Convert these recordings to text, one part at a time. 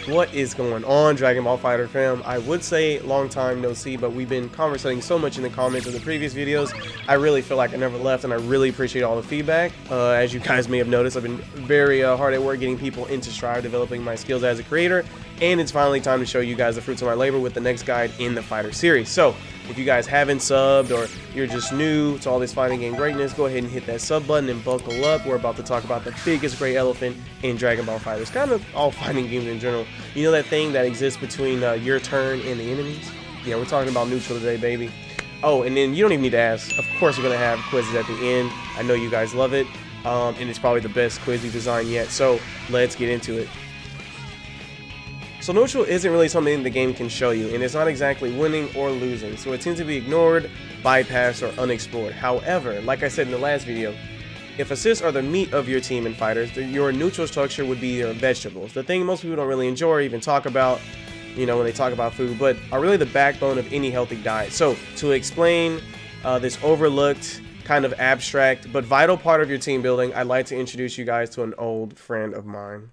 What is going on, Dragon Ball Fighter fam? I would say long time no see, but we've been conversating so much in the comments of the previous videos. I really feel like I never left, and I really appreciate all the feedback. As you guys may have noticed, I've been very hard at work getting people into stride, developing my skills as a creator, and it's finally time to show you guys the fruits of my labor with the next guide in the Fighter series. So if you guys haven't subbed or you're just new to all this fighting game greatness, go ahead and hit that sub button and buckle up. We're about to talk about the biggest gray elephant in Dragon Ball Fighterz, kind of all fighting games in general. You know that thing that exists between your turn and the enemies? Yeah, we're talking about neutral today, baby. Oh, and then you don't even need to ask. Of course, we're going to have quizzes at the end. I know you guys love it, and it's probably the best quiz we've designed yet, so let's get into it. So neutral isn't really something the game can show you, and it's not exactly winning or losing, so it tends to be ignored, bypassed, or unexplored. However, like I said in the last video, if assists are the meat of your team in Fighterz, your neutral structure would be your vegetables, the thing most people don't really enjoy or even talk about, you know, when they talk about food, but are really the backbone of any healthy diet. So to explain this overlooked, kind of abstract, but vital part of your team building, I'd like to introduce you guys to an old friend of mine.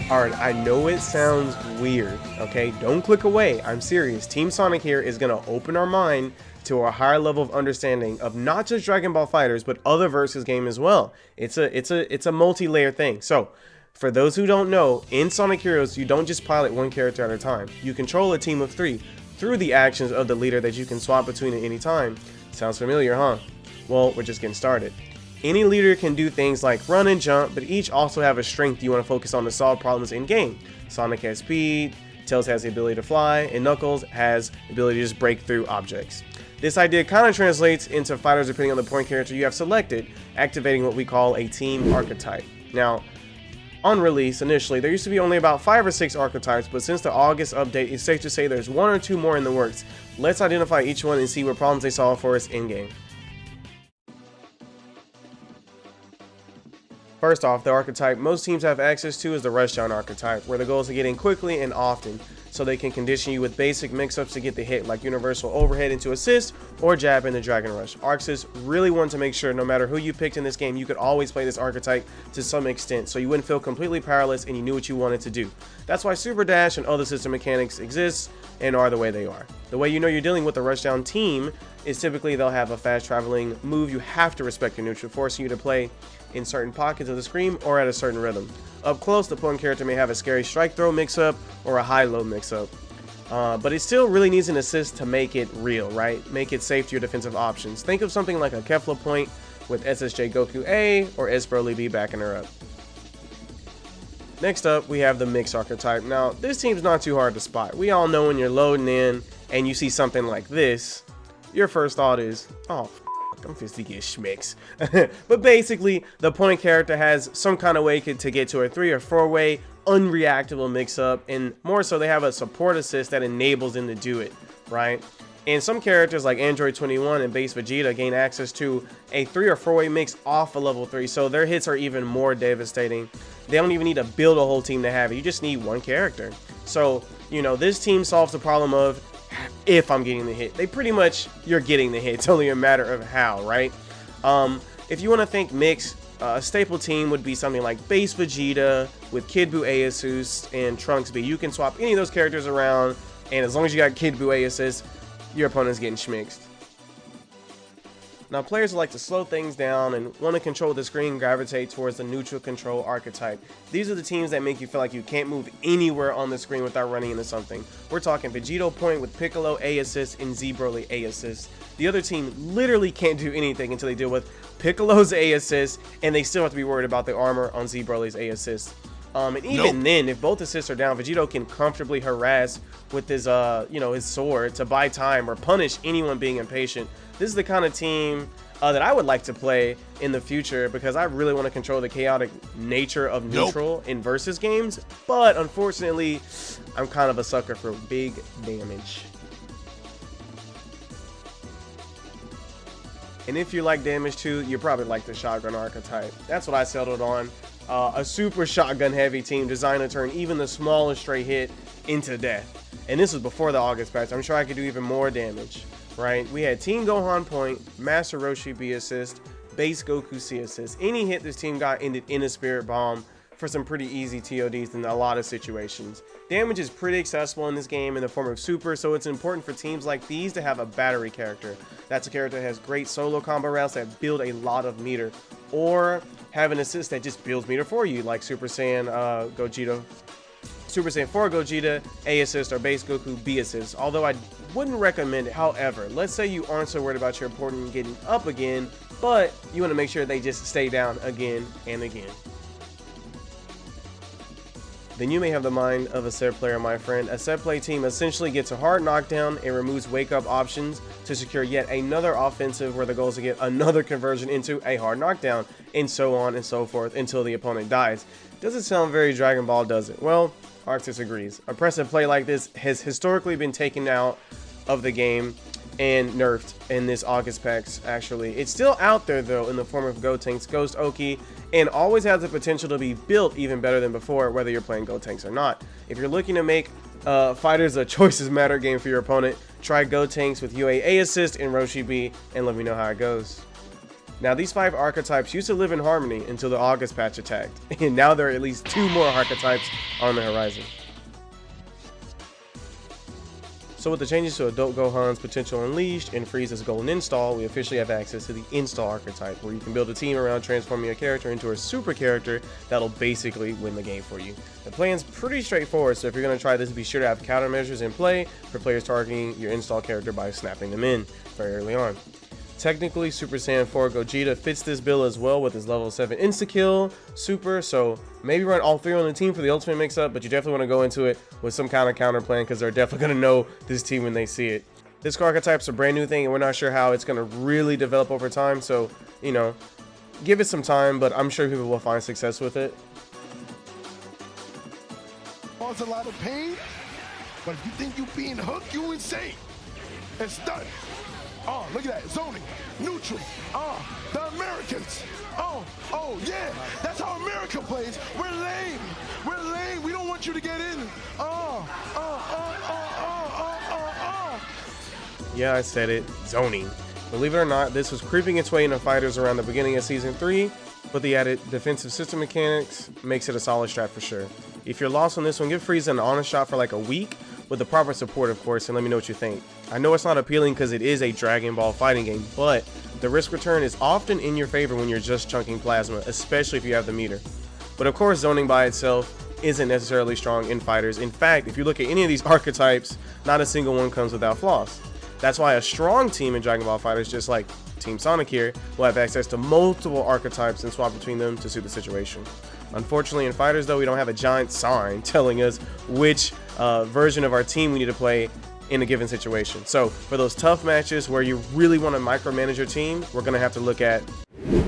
Alright, I know it sounds weird, okay? Don't click away. I'm serious. Team Sonic here is going to open our mind to a higher level of understanding of not just Dragon Ball Fighterz, but other versus game as well. It's a multi-layer thing. So, for those who don't know, in Sonic Heroes, you don't just pilot one character at a time. You control a team of 3 through the actions of the leader that you can swap between at any time. Sounds familiar, huh? Well, we're just getting started. Any leader can do things like run and jump, but each also have a strength you want to focus on to solve problems in game. Sonic has speed, Tails has the ability to fly, and Knuckles has the ability to just break through objects. This idea kind of translates into fighters depending on the point character you have selected, activating what we call a team archetype. Now, on release, initially, there used to be only about 5 or 6 archetypes, but since the August update, it's safe to say there's 1 or 2 more in the works. Let's identify each one and see what problems they solve for us in-game. First off, the archetype most teams have access to is the rushdown archetype, where the goal is to get in quickly and often, so they can condition you with basic mix-ups to get the hit, like universal overhead into assist or jab into Dragon Rush. Arxis really want to make sure no matter who you picked in this game, you could always play this archetype to some extent, so you wouldn't feel completely powerless and you knew what you wanted to do. That's why Super Dash and other system mechanics exist and are the way they are. The way you know you're dealing with a rushdown team is typically they'll have a fast traveling move you have to respect your neutral, forcing you to play in certain pockets of the screen or at a certain rhythm. Up close, the opponent character may have a scary strike throw mix-up or a high-low mix-up. But it still really needs an assist to make it real, right? Make it safe to your defensive options. Think of something like a Kefla point with SSJ Goku A or S Broly B backing her up. Next up, we have the Mix archetype. Now, this team's not too hard to spot. We all know when you're loading in and you see something like this, your first thought is, oh, I'm supposed to get schmicks. But basically, the point character has some kind of way to get to a 3 or 4 way unreactable mix-up, and more so they have a support assist that enables them to do it, right? And some characters like Android 21 and Base Vegeta gain access to a 3 or 4 way mix off of level 3, so their hits are even more devastating. They don't even need to build a whole team to have it. You just need one character. So, you know, this team solves the problem of if I'm getting the hit. They pretty much, you're getting the hit. It's only a matter of how, right? If you want to think mix, a staple team would be something like Base Vegeta with Kid Buu A assist and Trunks B. You can swap any of those characters around, and as long as you got Kid Buu A assist, your opponent's getting schmixed. Now, players who like to slow things down and want to control the screen gravitate towards the neutral control archetype. These are the teams that make you feel like you can't move anywhere on the screen without running into something. We're talking Vegito point with Piccolo A assist and Z Broly A assist. The other team literally can't do anything until they deal with Piccolo's A assist, and they still have to be worried about the armor on Z Broly's A assist. And even then, if both assists are down, Vegito can comfortably harass with his, his sword to buy time or punish anyone being impatient. This is the kind of team that I would like to play in the future because I really want to control the chaotic nature of neutral in versus games. But unfortunately, I'm kind of a sucker for big damage. And if you like damage too, you probably like the shotgun archetype. That's what I settled on. A super shotgun heavy team designed to turn even the smallest stray hit into death. And this was before the August patch. I'm sure I could do even more damage, right? We had Team Gohan point, Master Roshi B assist, base Goku C assist. Any hit this team got ended in a Spirit Bomb for some pretty easy TODs in a lot of situations. Damage is pretty accessible in this game in the form of super, so it's important for teams like these to have a battery character. That's a character that has great solo combo routes that build a lot of meter, or have an assist that just builds meter for you, like Super Saiyan Gogeta, Super Saiyan 4 Gogeta, A assist, or base Goku B assist, although I wouldn't recommend it. However, let's say you aren't so worried about your opponent getting up again, but you want to make sure they just stay down again and again. Then you may have the mind of a set player, my friend. A set play team essentially gets a hard knockdown and removes wake up options to secure yet another offensive where the goal is to get another conversion into a hard knockdown, and so on and so forth until the opponent dies. Doesn't sound very Dragon Ball, does it? Well, Archetypes agrees. A press play like this has historically been taken out of the game and nerfed in this August packs. Actually, it's still out there though in the form of Gotenks, Ghost Oki, and always has the potential to be built even better than before, whether you're playing Gotenks or not. If you're looking to make Fighterz a choices matter game for your opponent, try Gotenks with UA A assist and Roshi B, and let me know how it goes. Now, these 5 archetypes used to live in harmony until the August patch attacked, and now there are at least 2 more archetypes on the horizon. So with the changes to Adult Gohan's potential unleashed and Frieza's golden install, we officially have access to the install archetype, where you can build a team around transforming a character into a super character that'll basically win the game for you. The plan's pretty straightforward, so if you're going to try this, be sure to have countermeasures in play for players targeting your install character by snapping them in very early on. Technically, Super Saiyan 4 Gogeta fits this build as well with his level 7 insta-kill super, so maybe run all 3 on the team for the ultimate mix-up, but you definitely want to go into it with some kind of counter plan because they're definitely going to know this team when they see it. This archetype's a brand new thing and we're not sure how it's going to really develop over time, so, you know, give it some time, but I'm sure people will find success with it. Cause a lot of pain, but if you think you being hooked, you insane. It's done. Oh, look at that, zoning, neutral, the Americans. Oh, yeah, that's how America plays. We're lame, we don't want you to get in. Yeah, I said it, zoning. Believe it or not, this was creeping its way into Fighterz around the beginning of Season 3, but the added defensive system mechanics makes it a solid strat for sure. If you're lost on this one, give Frieza an honest shot for like a week, with the proper support, of course, and let me know what you think. I know it's not appealing because it is a Dragon Ball fighting game, but the risk return is often in your favor when you're just chunking plasma, especially if you have the meter. But of course, zoning by itself isn't necessarily strong in Fighterz. In fact, if you look at any of these archetypes, not a single one comes without flaws. That's why a strong team in Dragon Ball Fighterz, just like Team Sonic here, will have access to multiple archetypes and swap between them to suit the situation. Unfortunately, in Fighterz, though, we don't have a giant sign telling us which version of our team we need to play in a given situation. So for those tough matches where you really want to micromanage your team, we're going to have to look at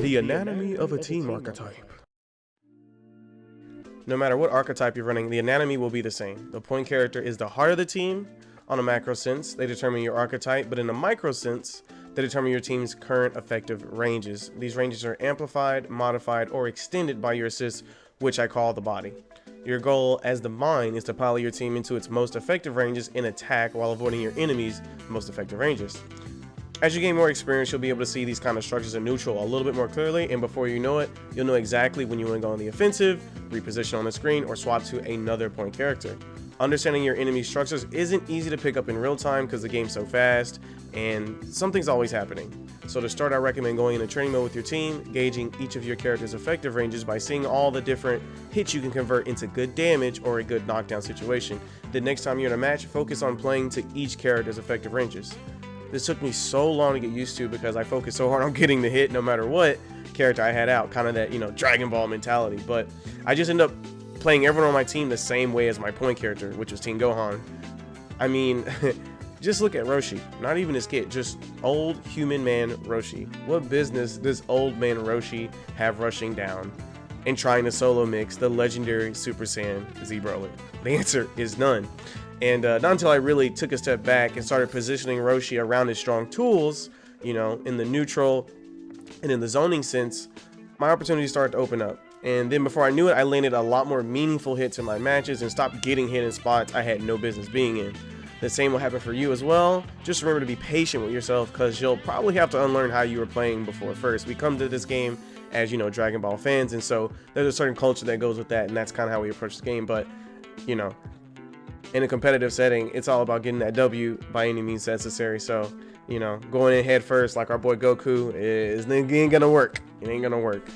the anatomy of a team archetype. No matter what archetype you're running, the anatomy will be the same. The point character is the heart of the team. On a macro sense, they determine your archetype, but in a micro sense, they determine your team's current effective ranges. These ranges are amplified, modified, or extended by your assists, which I call the body. Your goal as the mind is to pilot your team into its most effective ranges in attack while avoiding your enemy's most effective ranges. As you gain more experience, you'll be able to see these kind of structures in neutral a little bit more clearly, and before you know it, you'll know exactly when you want to go on the offensive, reposition on the screen, or swap to another point character. Understanding your enemy's structures isn't easy to pick up in real time because the game's so fast and something's always happening. So to start, I recommend going into training mode with your team, gauging each of your character's effective ranges by seeing all the different hits you can convert into good damage or a good knockdown situation. The next time you're in a match, focus on playing to each character's effective ranges. This took me so long to get used to because I focused so hard on getting the hit no matter what character I had out, kind of that, you know, Dragon Ball mentality. But I just end up playing everyone on my team the same way as my point character, which was Team Gohan. I mean, just look at Roshi. Not even his kid, just old human man Roshi. What business does old man Roshi have rushing down and trying to solo mix the legendary Super Saiyan Z Brawler? The answer is none. And not until I really took a step back and started positioning Roshi around his strong tools, you know, in the neutral and in the zoning sense, my opportunities started to open up. And then before I knew it, I landed a lot more meaningful hits in my matches and stopped getting hit in spots I had no business being in. The same will happen for you as well. Just remember to be patient with yourself, because you'll probably have to unlearn how you were playing before first. We come to this game as, you know, Dragon Ball fans, and so there's a certain culture that goes with that, and that's kind of how we approach the game. But, you know, in a competitive setting, it's all about getting that W by any means necessary. So, you know, going in head first like our boy Goku ain't gonna work. It ain't gonna work.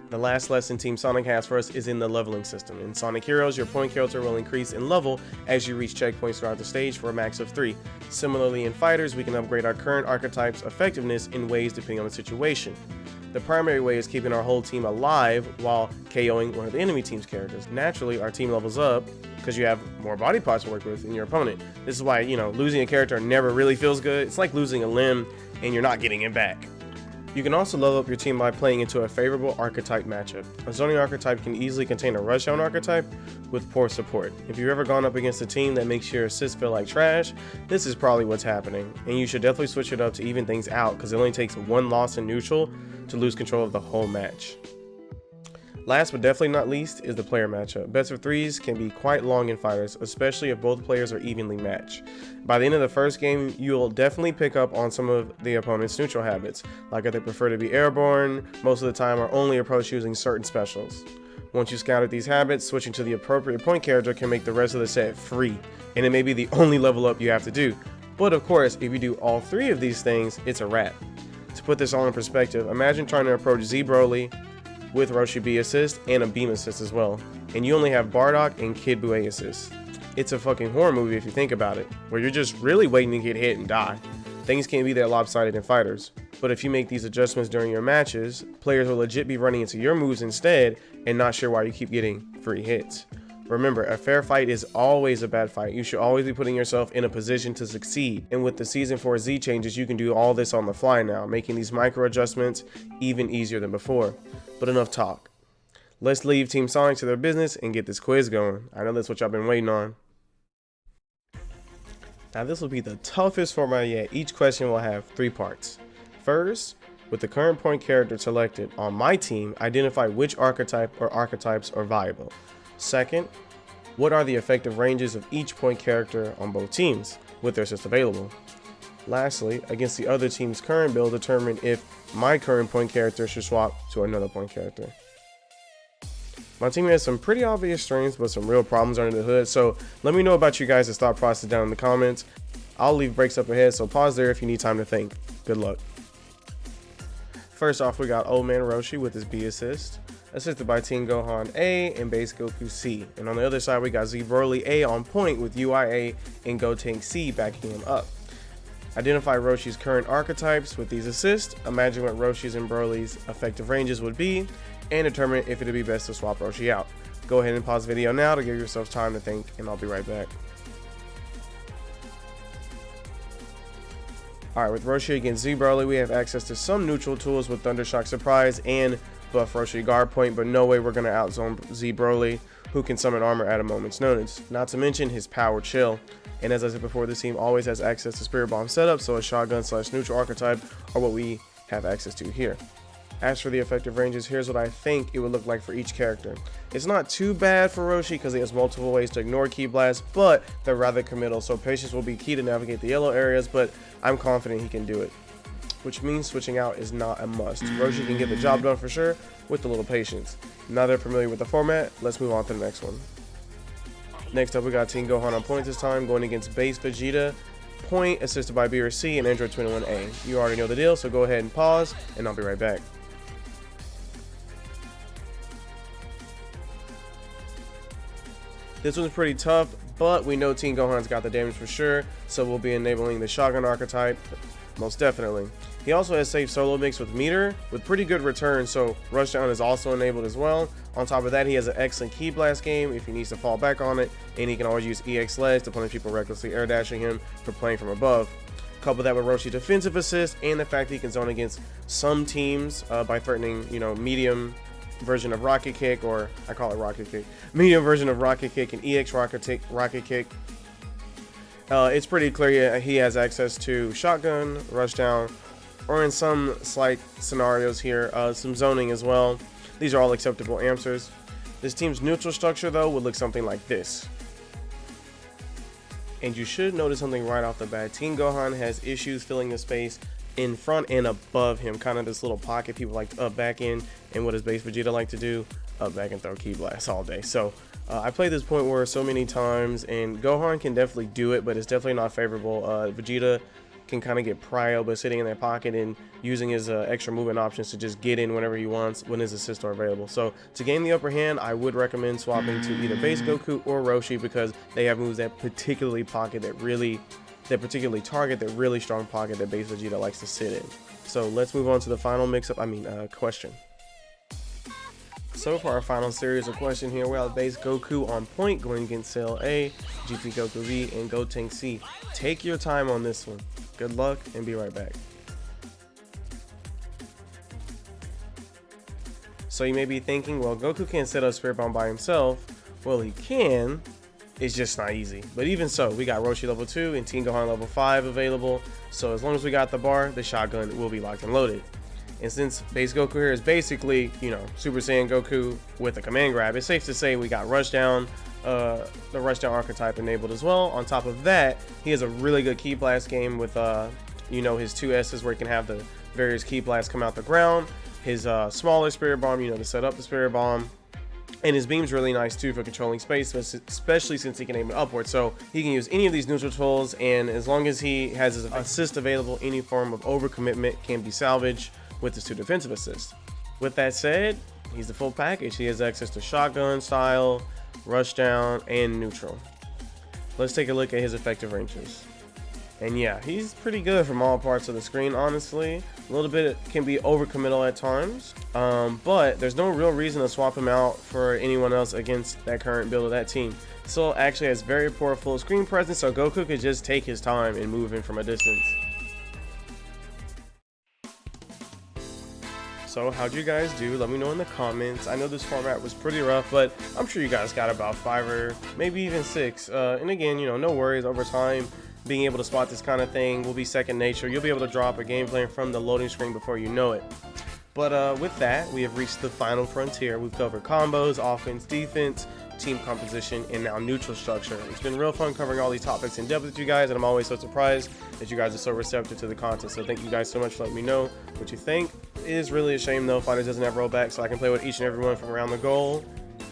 The last lesson Team Sonic has for us is in the leveling system. In Sonic Heroes, your point character will increase in level as you reach checkpoints throughout the stage for a max of 3. Similarly, in Fighterz, we can upgrade our current archetype's effectiveness in ways depending on the situation. The primary way is keeping our whole team alive while KOing one of the enemy team's characters. Naturally, our team levels up because you have more body parts to work with in your opponent. This is why, you know, losing a character never really feels good. It's like losing a limb and you're not getting it back. You can also level up your team by playing into a favorable archetype matchup. A zoning archetype can easily contain a rushdown archetype with poor support. If you've ever gone up against a team that makes your assists feel like trash, this is probably what's happening, and you should definitely switch it up to even things out, because it only takes one loss in neutral to lose control of the whole match. Last but definitely not least is the player matchup. Best of threes can be quite long in Fighterz, especially if both players are evenly matched. By the end of the first game, you'll definitely pick up on some of the opponent's neutral habits, like if they prefer to be airborne most of the time or only approach using certain specials. Once you scouted these habits, switching to the appropriate point character can make the rest of the set free, and it may be the only level up you have to do. But of course, if you do all 3 of these things, it's a wrap. To put this all in perspective, imagine trying to approach Z Broly with Roshi B assist and a beam assist as well, and you only have Bardock and Kid Buu assist. It's a fucking horror movie if you think about it, where you're just really waiting to get hit and die. Things can't be that lopsided in Fighterz, but if you make these adjustments during your matches, players will legit be running into your moves instead and not sure why you keep getting free hits. Remember, a fair fight is always a bad fight. You should always be putting yourself in a position to succeed. And with the Season 4 Z changes, you can do all this on the fly now, making these micro adjustments even easier than before. But enough talk. Let's leave Team Sonic to their business and get this quiz going. I know that's what y'all been waiting on. Now this will be the toughest format yet. Each question will have 3 parts. First, with the current point character selected on my team, identify which archetype or archetypes are viable. Second, what are the effective ranges of each point character on both teams with their assists available? Lastly, against the other team's current build, determine if my current point character should swap to another point character. My team has some pretty obvious strengths, but some real problems under the hood, so let me know about you guys' thought process down in the comments. I'll leave breaks up ahead, so pause there if you need time to think. Good luck. First off, we got Old Man Roshi with his B assist, assisted by Teen Gohan A and Base Goku C. And on the other side, we got Z Broly A on point with UIA and Gotenks C backing him up. Identify Roshi's current archetypes with these assists, imagine what Roshi's and Broly's effective ranges would be, and determine if it would be best to swap Roshi out. Go ahead and pause the video now to give yourself time to think, and I'll be right back. Alright, with Roshi against Z Broly, we have access to some neutral tools with Thundershock Surprise and buff Roshi guard point, but no way we're going to outzone Z Broly, who can summon armor at a moment's notice. Not to mention his power chill. And as I said before, this team always has access to Spirit Bomb setup, so a shotgun / neutral archetype are what we have access to here. As for the effective ranges, here's what I think it would look like for each character. It's not too bad for Roshi because he has multiple ways to ignore Ki Blast, but they're rather committal, so patience will be key to navigate the yellow areas, but I'm confident he can do it. Which means switching out is not a must. Roshi can get the job done for sure with a little patience. Now they're familiar with the format, let's move on to the next one. Next up, we got Teen Gohan on point this time, going against Base Vegeta, point assisted by B or C and Android 21A. You already know the deal, so go ahead and pause, and I'll be right back. This one's pretty tough, but we know Teen Gohan's got the damage for sure, so we'll be enabling the shotgun archetype, most definitely. He also has safe solo mix with meter, with pretty good return, so Rushdown is also enabled as well. On top of that, he has an excellent Ki Blast game if he needs to fall back on it, and he can always use EX Ledge to punish people recklessly air dashing him for playing from above. Couple that with Roshi's defensive assist and the fact that he can zone against some teams by threatening, medium version of Rocket Kick, or I call it Rocket Kick, medium version of Rocket Kick and EX Rocket Kick. It's pretty clear he has access to shotgun, rushdown, or in some slight scenarios here, some zoning as well. These are all acceptable answers. This team's neutral structure though would look something like this. And you should notice something right off the bat. Teen Gohan has issues filling the space in front and above him, kind of this little pocket people like to up back in, and what does base Vegeta like to do? Up back and throw Ki Blast all day. So I played this point where so many times, and Gohan can definitely do it, but it's definitely not favorable. Vegeta can kind of get prio by sitting in that pocket and using his extra movement options to just get in whenever he wants when his assists are available. So to gain the upper hand, I would recommend swapping to either base Goku or Roshi, because they have moves that particularly target that really strong pocket that base Vegeta likes to sit in. So let's move on to the final question. So for our final series of question here, we have base Goku on point going against Cell A, GT Goku V, and Gotenks C. Take your time on this one. Good luck, and be right back. So you may be thinking, well, Goku can't set up Spirit Bomb by himself. Well, he can. It's just not easy. But even so, we got Roshi level 2 and Teen Gohan level 5 available. So as long as we got the bar, the shotgun will be locked and loaded. And since base Goku here is basically, Super Saiyan Goku with a command grab, it's safe to say we got Rushdown, the Rushdown archetype enabled as well. On top of that, he has a really good Ki Blast game with, his 2 S's where he can have the various Ki Blasts come out the ground. His smaller Spirit Bomb, to set up the Spirit Bomb. And his beam's really nice too for controlling space, especially since he can aim it upward. So he can use any of these neutral tools, and as long as he has his assist available, any form of overcommitment can be salvaged with his 2 defensive assists. With that said, he's the full package. He has access to shotgun style, rushdown, and neutral. Let's take a look at his effective ranges. And yeah, he's pretty good from all parts of the screen, honestly. A little bit can be overcommittal at times, but there's no real reason to swap him out for anyone else against that current build of that team. Still actually has very poor full screen presence, so Goku could just take his time and move in from a distance. So how'd you guys do? Let me know in the comments. I know this format was pretty rough, but I'm sure you guys got about 5 or maybe even 6. And again, no worries, over time, being able to spot this kind of thing will be second nature. You'll be able to drop a game plan from the loading screen before you know it. But with that, we have reached the final frontier. We've covered combos, offense, defense, team composition, and now neutral structure. It's been real fun covering all these topics in depth with you guys, and I'm always so surprised that you guys are so receptive to the content. So thank you guys so much for letting me know what you think. It is really a shame though Fighterz doesn't have rollback, so I can play with each and every one from around the goal.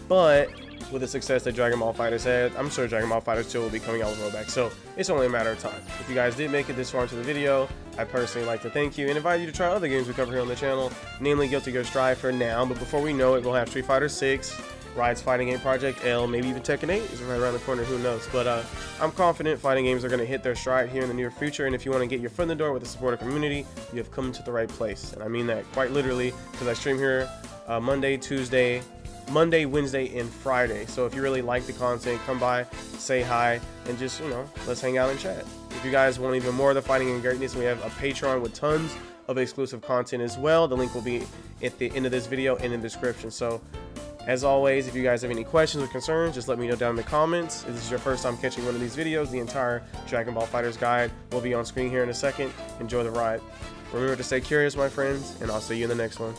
But with the success that Dragon Ball Fighterz had, I'm sure Dragon Ball Fighterz 2 will be coming out with rollback, so it's only a matter of time. If you guys did make it this far into the video, I personally like to thank you and invite you to try other games we cover here on the channel, namely Guilty Gear Strive for now, but before we know it, we'll have Street Fighter 6, Riot's Fighting Game Project L, maybe even Tekken 8 is right around the corner, who knows. But I'm confident fighting games are going to hit their stride here in the near future, and if you want to get your foot in the door with the supporter community, you have come to the right place. And I mean that quite literally, because I stream here Monday, Wednesday, and Friday. So if you really like the content, come by, say hi, and just, let's hang out and chat. If you guys want even more of the fighting and greatness, we have a Patreon with tons of exclusive content as well. The link will be at the end of this video and in the description. So as always, if you guys have any questions or concerns, just let me know down in the comments. If this is your first time catching one of these videos, the entire Dragon Ball Fighterz guide will be on screen here in a second. Enjoy the ride. Remember to stay curious, my friends, and I'll see you in the next one.